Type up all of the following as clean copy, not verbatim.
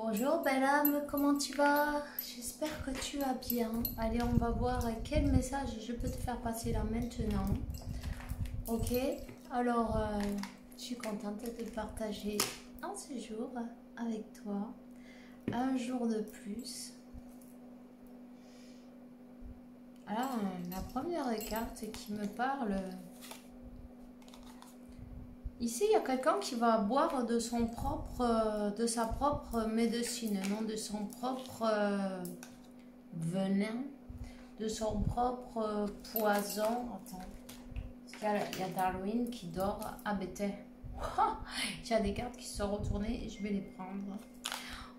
Bonjour belle âme, comment tu vas? J'espère que tu vas bien. Allez, on va voir quel message je peux te faire passer là maintenant. Ok, alors je suis contente de partager un séjour avec toi. Un jour de plus. Alors, la première carte qui me parle... Ici, il y a quelqu'un qui va boire de son propre, de sa propre médecine, non de son propre venin, de son propre poison. Attends, parce qu'il y a Darwin qui dort à Bethel. Il y a des cartes qui sont retournées et je vais les prendre.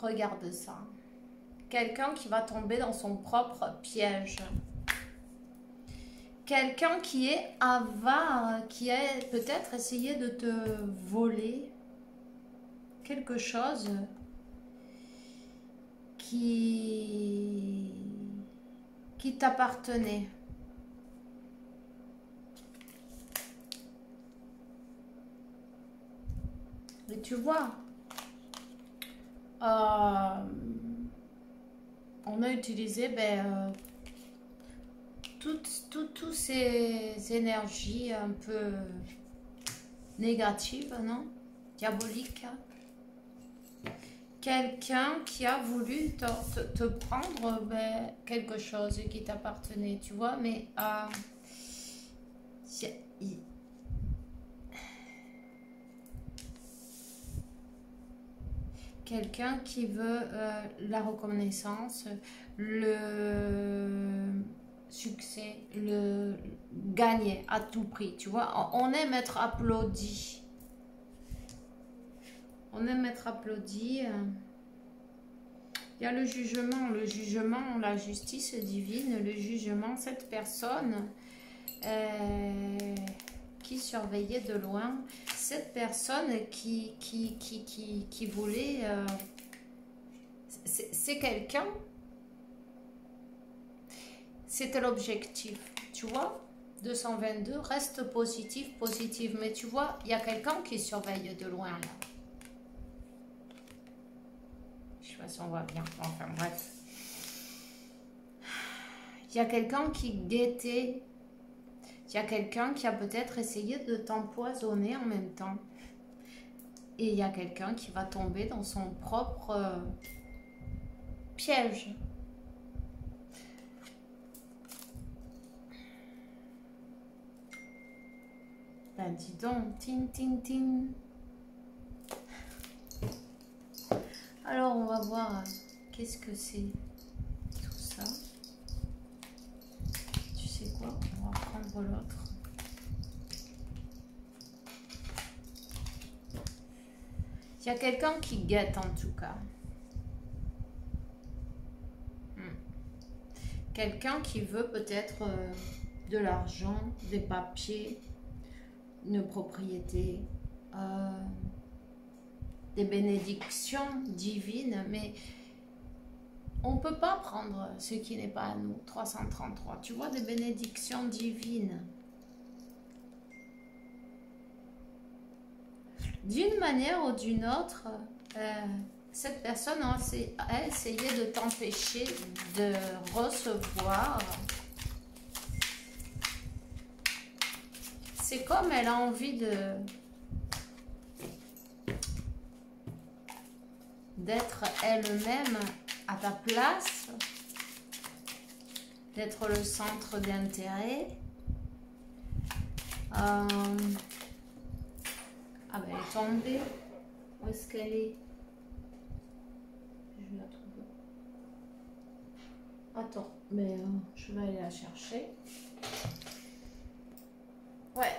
Regarde ça. Quelqu'un qui va tomber dans son propre piège. Quelqu'un qui est avare, qui a peut-être essayé de te voler quelque chose qui t'appartenait. Et tu vois, on a utilisé toutes ces énergies un peu négatives, non? Diaboliques. Quelqu'un qui a voulu te prendre quelque chose qui t'appartenait, tu vois, mais quelqu'un qui veut la reconnaissance, le succès, le gagner à tout prix, tu vois. On aime être applaudi. On aime être applaudi. Il y a le jugement, la justice divine, le jugement, cette personne qui surveillait de loin, cette personne qui voulait... c'est quelqu'un, c'était l'objectif, tu vois. 222, reste positif, positive, mais tu vois, il y a quelqu'un qui surveille de loin, là. Je sais pas si on voit bien, enfin bref. Il y a quelqu'un qui guettait. Il y a quelqu'un qui a peut-être essayé de t'empoisonner en même temps. Et il y a quelqu'un qui va tomber dans son propre piège. Ben dis donc, tin tin tin. Alors on va voir qu'est-ce que c'est tout ça. Tu sais quoi? On va prendre l'autre. Il y a quelqu'un qui guette en tout cas. Quelqu'un qui veut peut-être de l'argent, des papiers, une propriété, des bénédictions divines, mais on ne peut pas prendre ce qui n'est pas à nous. 333, tu vois, des bénédictions divines. D'une manière ou d'une autre, cette personne a essayé de t'empêcher de recevoir. C'est comme elle a envie d'être elle-même à ta place, d'être le centre d'intérêt. Ah ben elle est tombée. Où est-ce qu'elle est? Je la trouve. Attends, mais je vais aller la chercher. Ouais.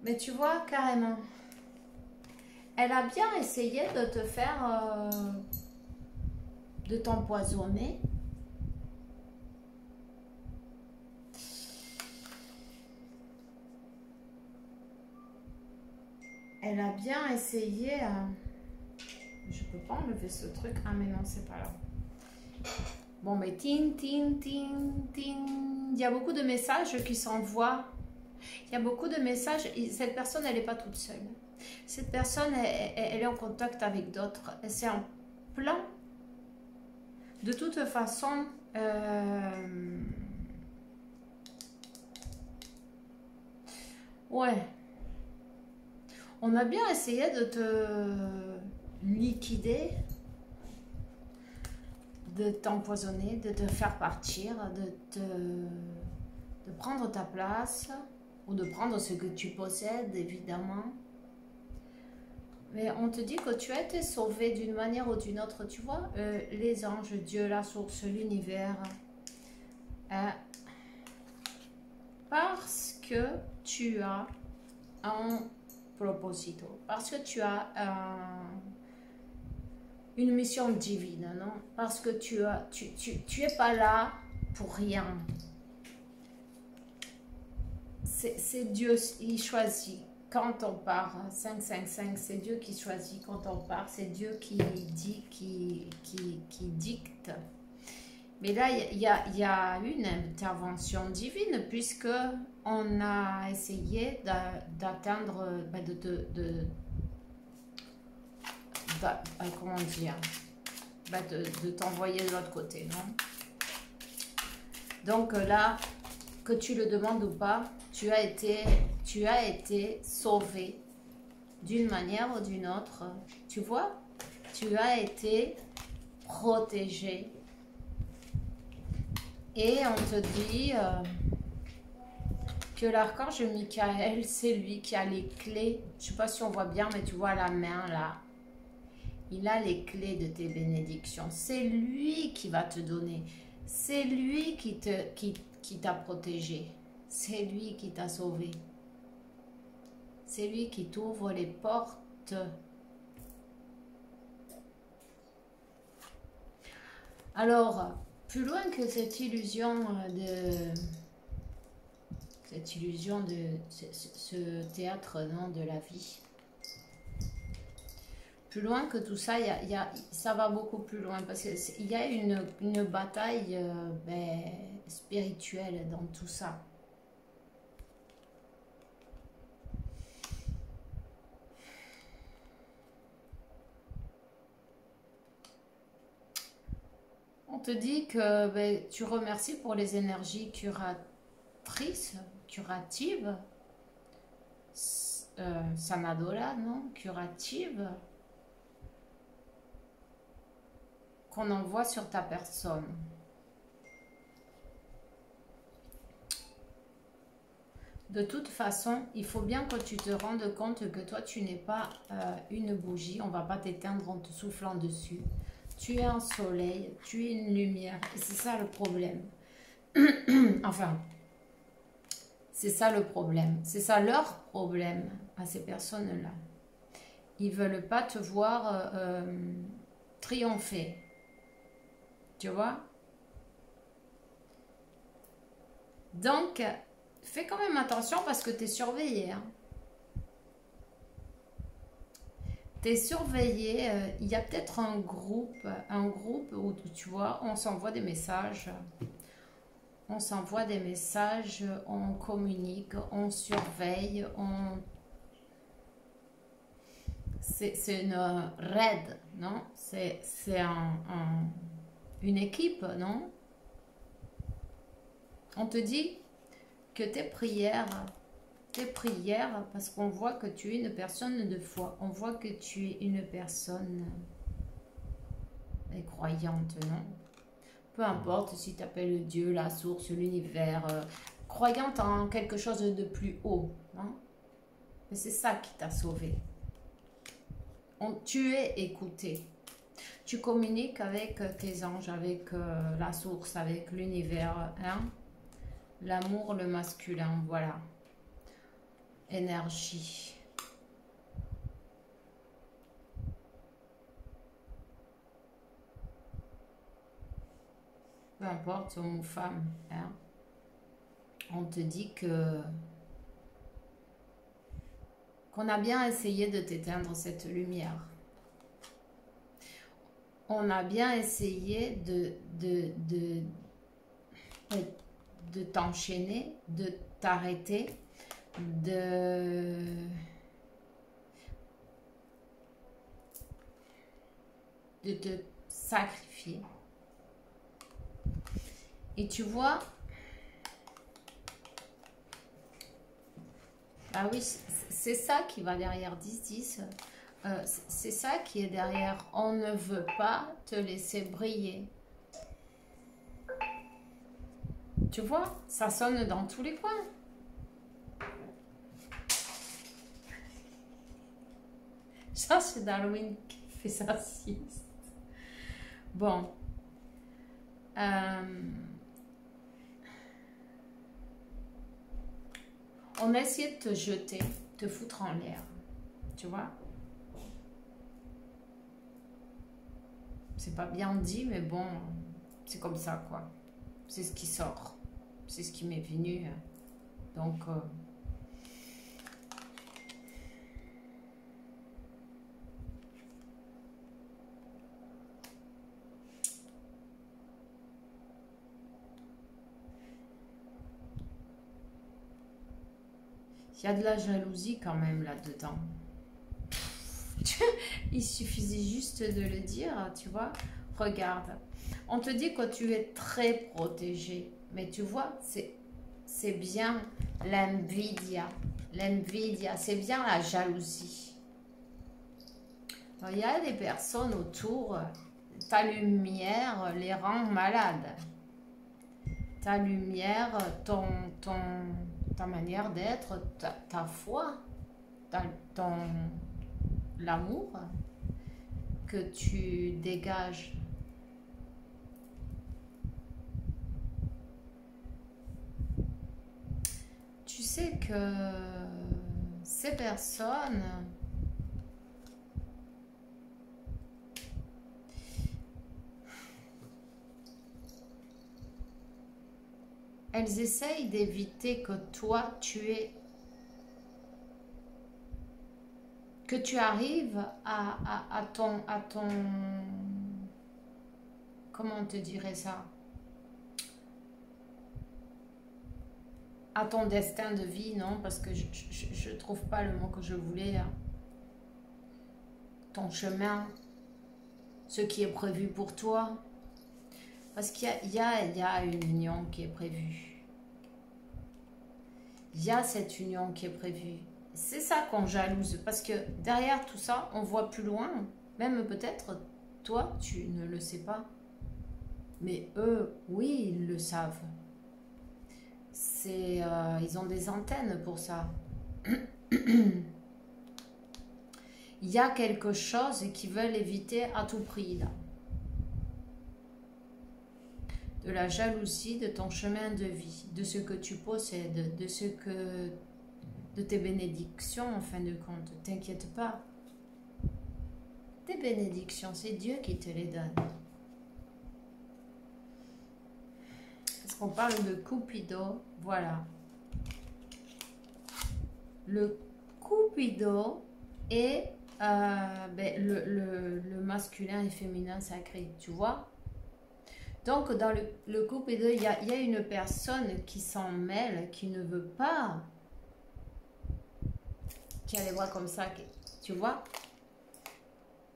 Mais tu vois, carrément. Elle a bien essayé de te faire... de t'empoisonner. Elle a bien essayé... Je peux pas enlever ce truc. Ah mais non, c'est pas là. Bon, mais tin, tin, tin, tin. Il y a beaucoup de messages qui s'envoient. Il y a beaucoup de messages. Et cette personne, elle n'est pas toute seule. Cette personne, elle est en contact avec d'autres. plan. De toute façon, ouais, on a bien essayé de te liquider, de t'empoisonner, de te faire partir, de prendre ta place ou de prendre ce que tu possèdes, évidemment. Mais on te dit que tu as été sauvé d'une manière ou d'une autre, tu vois, les anges, Dieu, la source, l'univers, parce que tu as un proposito, parce que tu as une mission divine, non? Parce que tu es pas là pour rien. C'est Dieu, il choisit. Quand on part, 555, c'est Dieu qui choisit quand on part, c'est Dieu qui dit, qui dicte. Mais là, il y a une intervention divine, puisque on a essayé d'atteindre, comment dire, de t'envoyer de l'autre côté, non? Donc là, que tu le demandes ou pas, tu as été sauvé d'une manière ou d'une autre. Tu vois, tu as été protégé. Et on te dit que l'archange Michael, c'est lui qui a les clés. Je ne sais pas si on voit bien, mais tu vois la main là. Il a les clés de tes bénédictions. C'est lui qui va te donner. C'est lui qui t'a protégé. C'est lui qui t'a sauvé. C'est lui qui t'ouvre les portes. Alors, plus loin que cette illusion de ce théâtre, non, de la vie. Plus loin que tout ça, ça va beaucoup plus loin parce qu'il y a une bataille spirituelle dans tout ça. On te dit que tu remercies pour les énergies curatives, Sanadola, non? Curatives, qu'on envoie sur ta personne. De toute façon, il faut bien que tu te rendes compte que toi, tu n'es pas une bougie. On ne va pas t'éteindre en te soufflant dessus. Tu es un soleil, tu es une lumière. Et c'est ça le problème. Enfin, c'est ça le problème. C'est ça leur problème à ces personnes-là. Ils ne veulent pas te voir triompher. Tu vois? Donc, fais quand même attention parce que tu es surveillé. Hein. Tu es surveillé. Il y a peut-être un groupe où tu vois, on s'envoie des messages. On s'envoie des messages, on communique, on surveille, c'est une raid, non? C'est une équipe, non? On te dit que tes prières, parce qu'on voit que tu es une personne de foi, on voit que tu es une personne croyante, non? Peu importe si tu appelles Dieu, la source, l'univers, croyante en quelque chose de plus haut, non? Mais c'est ça qui t'a sauvé. Tu es écouté. Tu communiques avec tes anges, avec la source, avec l'univers, hein? L'amour, le masculin, voilà. Énergie. Peu importe, homme ou femme, hein? On te dit qu'on a bien essayé de t'éteindre cette lumière. On a bien essayé de t'enchaîner, de t'arrêter, de te sacrifier. Et tu vois, ah oui, c'est ça qui va derrière 10-10. C'est ça qui est derrière. On ne veut pas te laisser briller. Tu vois, ça sonne dans tous les coins. Ça, c'est Darwin qui fait sa sieste. Bon. On a essayé de te jeter, te foutre en l'air. Tu vois? C'est pas bien dit, mais bon, c'est comme ça, quoi. C'est ce qui sort. C'est ce qui m'est venu. Donc... il y a de la jalousie quand même là-dedans. Il suffisait juste de le dire, tu vois. Regarde, on te dit que tu es très protégé. Mais tu vois, c'est bien l'envidia. L'envidia, c'est bien la jalousie. Alors, il y a des personnes autour, ta lumière les rend malades. Ta lumière, ta manière d'être, ta foi, l'amour que tu dégages. Tu sais que ces personnes, elles essayent d'éviter que toi, que tu arrives à ton, comment on te dirait ça? À ton destin de vie, non? Parce que je ne trouve pas le mot que je voulais. Ton chemin, ce qui est prévu pour toi. Parce qu'il y a une union qui est prévue. Il y a cette union qui est prévue. C'est ça qu'on jalouse. Parce que derrière tout ça, on voit plus loin. Même peut-être, toi, tu ne le sais pas. Mais eux, oui, ils le savent. Ils ont des antennes pour ça. Il y a quelque chose qu'ils veulent éviter à tout prix, là. De la jalousie de ton chemin de vie, de ce que tu possèdes, de tes bénédictions, en fin de compte. T'inquiète pas. Tes bénédictions, c'est Dieu qui te les donne. Parce qu'on parle de Cupido, voilà. Le Cupido est le masculin et féminin sacré, tu vois. Donc, dans le Cupido, il y a une personne qui s'en mêle, qui ne veut pas, qui a les bras comme ça, tu vois.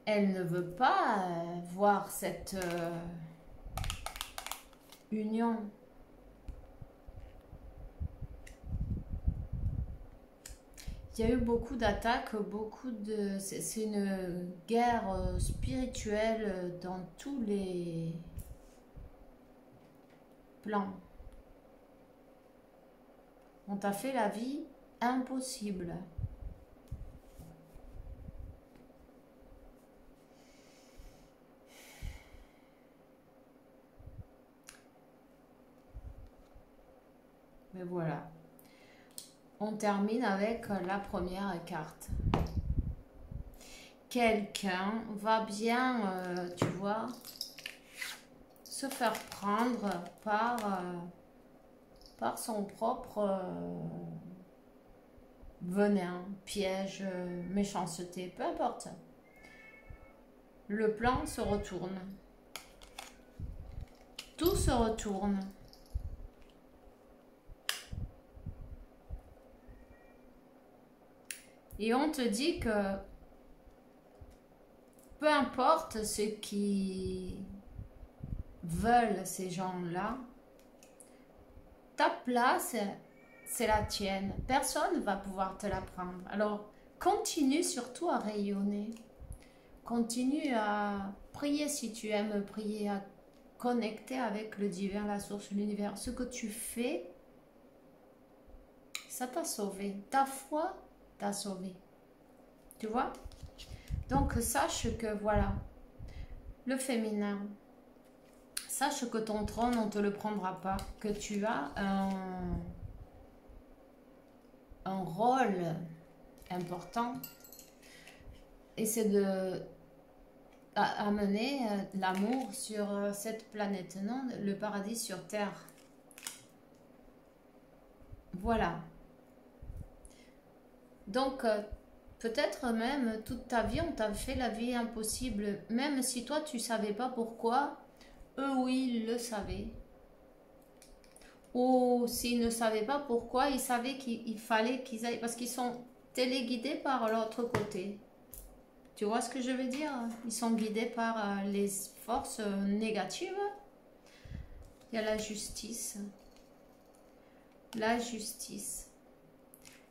Elle ne veut pas voir cette union. Il y a eu beaucoup d'attaques, c'est une guerre spirituelle dans tous les plans. On t'a fait la vie impossible. Mais voilà. On termine avec la première carte. Quelqu'un va bien, tu vois, se faire prendre par son propre venin, piège, méchanceté, peu importe. Le plan se retourne. Tout se retourne. Et on te dit que peu importe ce qui veulent ces gens-là, ta place, c'est la tienne. Personne ne va pouvoir te la prendre. Alors, continue surtout à rayonner. Continue à prier si tu aimes prier, à connecter avec le divin, la source, l'univers. Ce que tu fais, ça t'a sauvé. Ta foi t'a sauvé. Tu vois? Donc, sache que voilà, le féminin, sache que ton trône, on ne te le prendra pas, que tu as un rôle important et c'est de amener l'amour sur cette planète, non, le paradis sur terre. Voilà. Donc, peut-être même toute ta vie, on t'a fait la vie impossible, même si toi tu savais pas pourquoi, eux oui, ils le savaient. Ou s'ils ne savaient pas pourquoi, ils savaient qu'il fallait qu'ils aillent, parce qu'ils sont téléguidés par l'autre côté. Tu vois ce que je veux dire? Ils sont guidés par les forces négatives. Il y a la justice. La justice.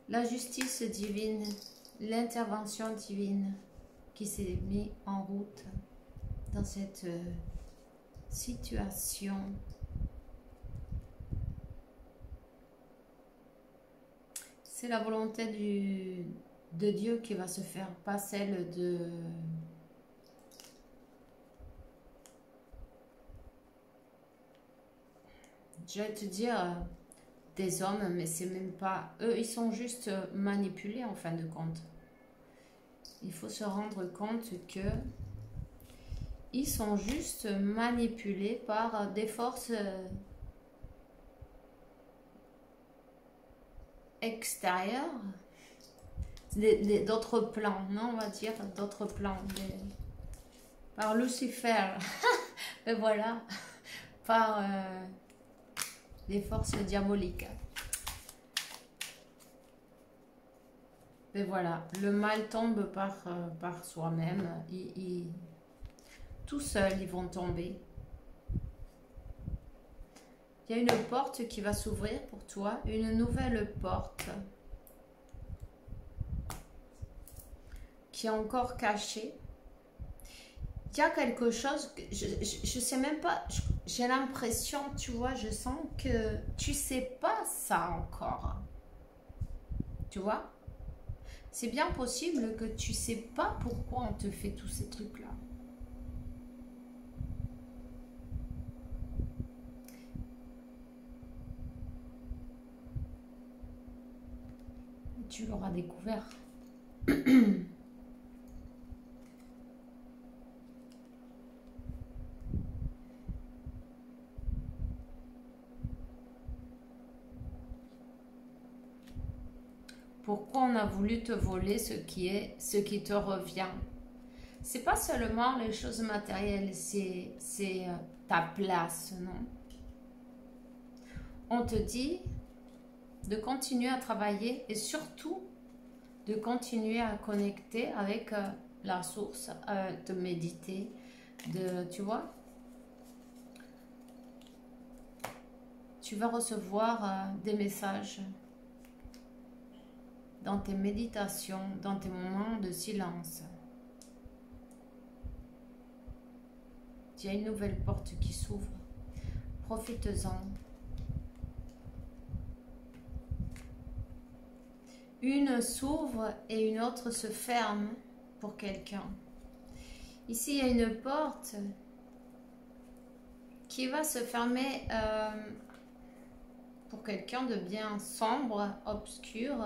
La justice divine. L'intervention divine qui s'est mise en route dans cette situation. C'est la volonté de Dieu qui va se faire, pas celle de... Je vais te dire des hommes, mais c'est même pas... Eux, ils sont juste manipulés en fin de compte. Il faut se rendre compte que ils sont juste manipulés par des forces extérieures, d'autres plans, non, on va dire d'autres plans, par Lucifer, et voilà, par les forces diaboliques. Et voilà, le mal tombe par soi-même, tout seul ils vont tomber. Il y a une porte qui va s'ouvrir pour toi, une nouvelle porte qui est encore cachée. Il y a quelque chose, je sais même pas, j'ai l'impression, tu vois, je sens que tu sais pas ça encore. Tu vois? C'est bien possible que tu sais pas pourquoi on te fait tous ces trucs-là. Tu l'auras découvert. Pourquoi on a voulu te voler ce qui te revient? C'est pas seulement les choses matérielles, c'est ta place, non? On te dit de continuer à travailler et surtout de continuer à connecter avec la source, de méditer, tu vois, tu vas recevoir des messages dans tes méditations, dans tes moments de silence. Il y a une nouvelle porte qui s'ouvre. Profite-en. Une s'ouvre et une autre se ferme pour quelqu'un. Ici, il y a une porte qui va se fermer pour quelqu'un de bien sombre, obscur.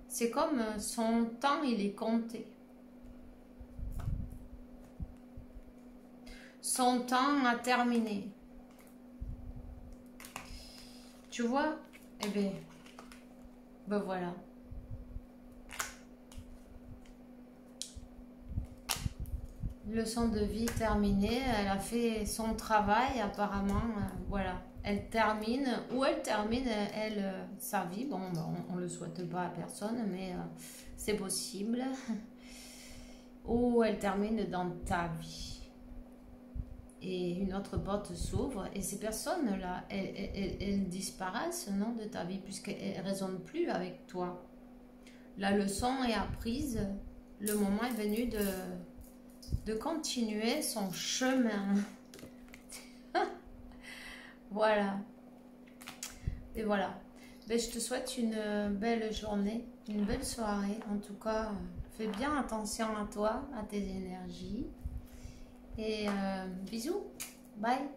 C'est comme son temps, il est compté. Son temps a terminé. Tu vois? Eh bien, ben voilà. Leçon de vie terminée. Elle a fait son travail, apparemment. Voilà. Elle termine, ou elle termine sa vie. Bon, on ne le souhaite pas à personne, mais c'est possible. ou elles terminent dans ta vie. Et une autre porte s'ouvre et ces personnes-là, elles disparaissent, non, de ta vie, puisqu'elles ne résonnent plus avec toi. La leçon est apprise, le moment est venu de continuer son chemin. Voilà. Et voilà. Ben, je te souhaite une belle journée, une belle soirée. En tout cas, fais bien attention à toi, à tes énergies. Et bisous. Bye.